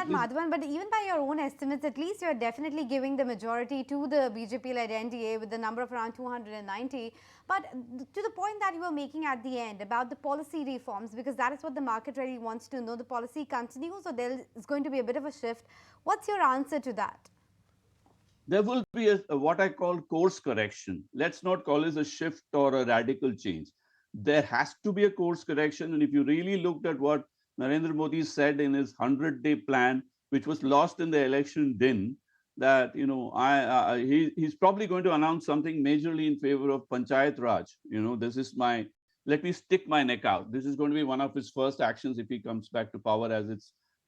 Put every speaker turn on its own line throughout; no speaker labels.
Madhavan, but even by your own estimates, at least you're definitely giving the majority to the BJP-led NDA with the number of around 290. But to the point that you were making at the end about the policy reforms, because that is what the market really wants to know, the policy continues or there is going to be a bit of a shift. What's your answer to that?
There will be a what I call course correction. Let's not call it a shift or a radical change. There has to be a course correction. And if you really looked at what Narendra Modi said in his 100-day plan, which was lost in the election din, that, he's probably going to announce something majorly in favor of Panchayat Raj. This is let me stick my neck out. This is going to be one of his first actions if he comes back to power, as it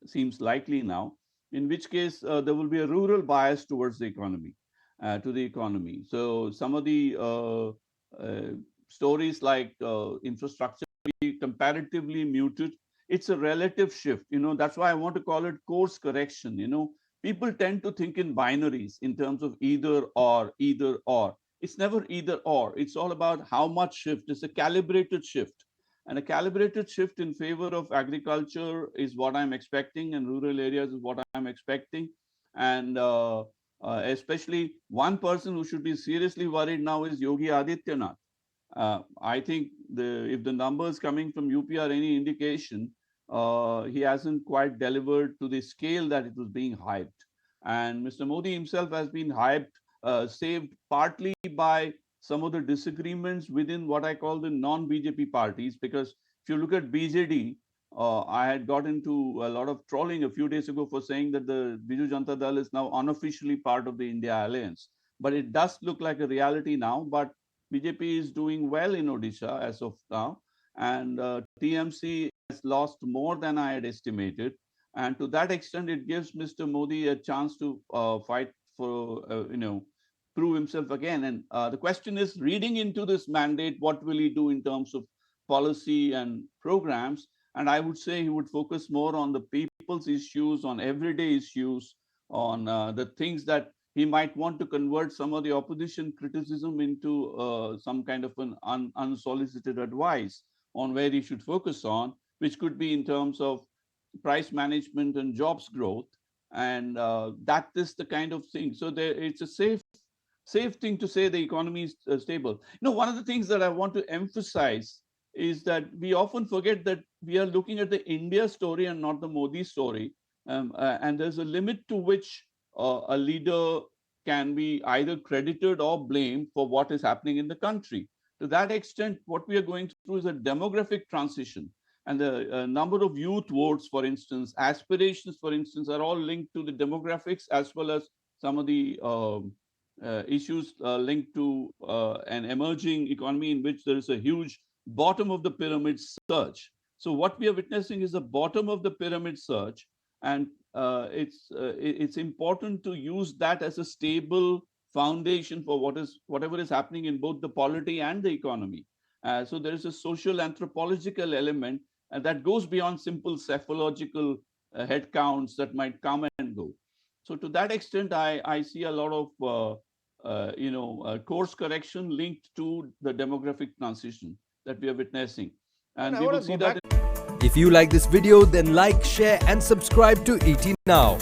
seems likely now, in which case there will be a rural bias towards the economy, So some of the stories like infrastructure be comparatively muted. It's a relative shift. That's why I want to call it course correction. People tend to think in binaries in terms of either or, either or. It's never either or. It's all about how much shift. It's a calibrated shift. And a calibrated shift in favor of agriculture is what I'm expecting, and rural areas is what I'm expecting. And especially one person who should be seriously worried now is Yogi Adityanath. I think if the numbers coming from UP are any indication, he hasn't quite delivered to the scale that it was being hyped. And Mr. Modi himself has been hyped, saved partly by some of the disagreements within what I call the non-BJP parties, because if you look at BJD, I had got into a lot of trolling a few days ago for saying that the Biju Janata Dal is now unofficially part of the India Alliance. But it does look like a reality now, but BJP is doing well in Odisha as of now, and TMC has lost more than I had estimated. And to that extent, it gives Mr. Modi a chance to fight for, prove himself again. And the question is, reading into this mandate, what will he do in terms of policy and programs? And I would say he would focus more on the people's issues, on everyday issues, on the things that he might want to convert some of the opposition criticism into some kind of an unsolicited advice on where he should focus on, which could be in terms of price management and jobs growth. And that is the kind of thing. So it's a safe thing to say the economy is stable. One of the things that I want to emphasize is that we often forget that we are looking at the India story and not the Modi story. And there's a limit to which a leader can be either credited or blamed for what is happening in the country. To that extent, what we are going through is a demographic transition. And the number of youth votes, for instance, aspirations, for instance, are all linked to the demographics, as well as some of the issues linked to an emerging economy in which there is a huge bottom of the pyramid surge. So what we are witnessing is the bottom of the pyramid surge, and it's important to use that as a stable foundation for whatever is happening in both the polity and the economy. So there is a social anthropological element, and that goes beyond simple psephological head counts that might come and go. So to that extent, I see a lot of course correction linked to the demographic transition that we are witnessing. And we will see that.
If you like this video, then like, share and subscribe to ET Now.